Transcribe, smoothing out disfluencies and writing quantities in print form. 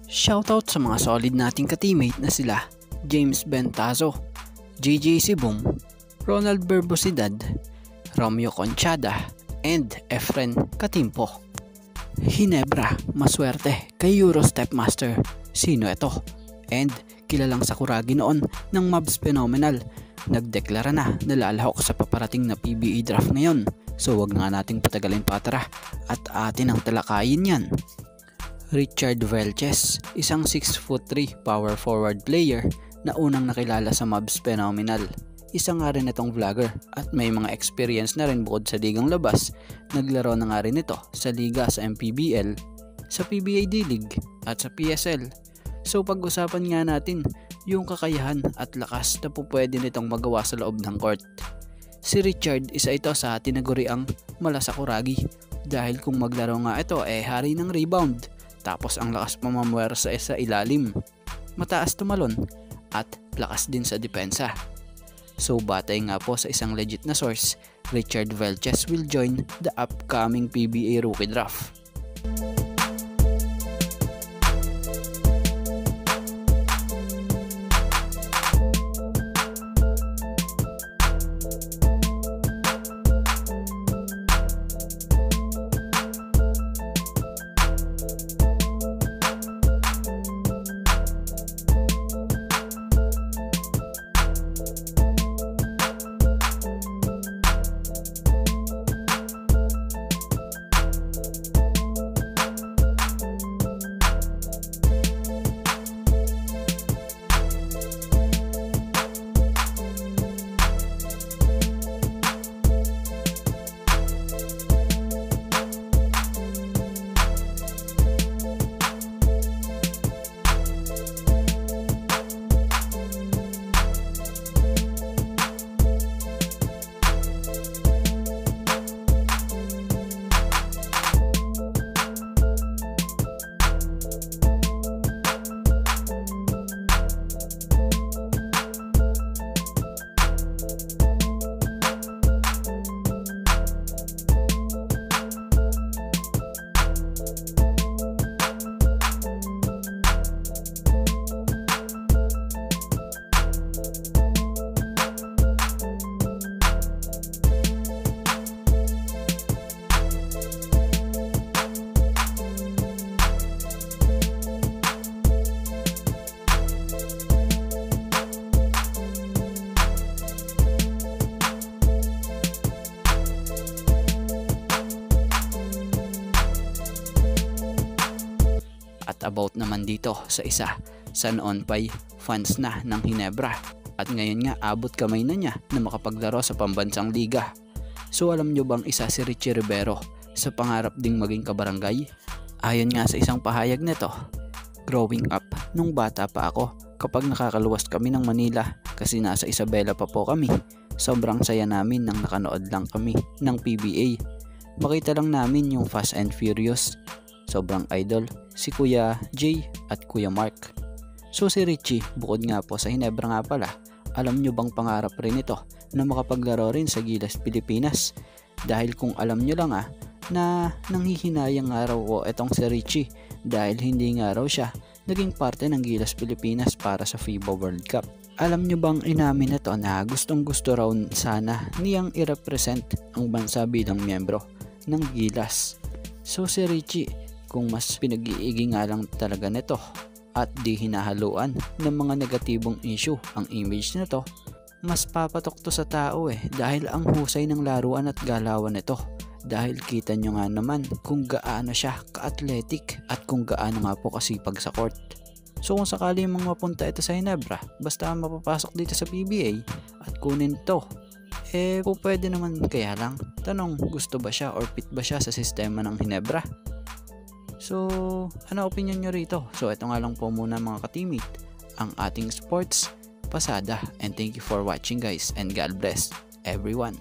Shoutout sa mga solid nating ka-teammate na sila James Bentazo, JJ Sibong, Ronald Berbosidad, Romeo Conchada, and Efren Katimpo. Hinebra, maswerte kay Euro Stepmaster. Sino ito? And kilalang Sakuragi noon ng Mavs Phenomenal. Nagdeklara na lalahok sa paparating na PBA draft ngayon. So wag na nating patagalin pa, tara at atin ang talakayin yan. Richard Velches, isang 6'3" power forward player na unang nakilala sa Mavs Phenomenal. Isa nga rin itong vlogger at may mga experience na rin bukod sa ligang labas. Naglaro na nga rin ito sa liga sa MPBL, sa PBA D-League at sa PSL. So pag-usapan nga natin yung kakayahan at lakas na pupwede nitong magawa sa loob ng court. Si Richard, isa ito sa tinaguriang malasakuragi dahil kung maglaro nga ito hari ng rebound, tapos ang lakas pamamuwersa sa ilalim, mataas tumalon at lakas din sa depensa. So batay nga po sa isang legit na source, Richard Velches will join the upcoming PBA rookie draft. At about naman dito sa isa sa noon pa'y fans na ng Hinebra at ngayon nga abot kamay na niya na makapaglaro sa pambansang liga. So alam nyo bang isa si Richie Rivero sa pangarap ding maging kabarangay? Ayon nga sa isang pahayag nito, growing up, nung bata pa ako, kapag nakakaluwas kami ng Manila kasi nasa Isabela pa po kami, sobrang saya namin nang nakanood lang kami ng PBA. Makita lang namin yung Fast and Furious. Sobrang idol si Kuya Jay at Kuya Mark. So si Richie, bukod nga po sa Hinebra nga pala, alam nyo bang pangarap rin ito na makapaglaro rin sa Gilas Pilipinas? Dahil kung alam nyo lang na nanghihinayang nga raw ko itong si Richie dahil hindi nga raw siya naging parte ng Gilas Pilipinas para sa FIBA World Cup. Alam nyo bang inamin ito na gustong gusto raw sana niyang i-represent ang bansa bilang miyembro ng Gilas? So si Richie, kung mas pinag-iigi nga lang talaga nito at di hinahaluan ng mga negatibong issue ang image nito, mas papatok to sa tao dahil ang husay ng laruan at galawan nito. Dahil kita nyo nga naman kung gaano siya ka-athletic at kung gaano nga po kasipag sa court. So kung sakali mong mapunta ito sa Hinebra, basta mapapasok dito sa PBA at kunin to, po pwede naman. Kaya lang, tanong, gusto ba siya or fit ba siya sa sistema ng Hinebra? So, ano opinion nyo rito? So, ito nga lang po muna mga ka-teammate, ang ating sports pasada. And thank you for watching guys, and God bless everyone.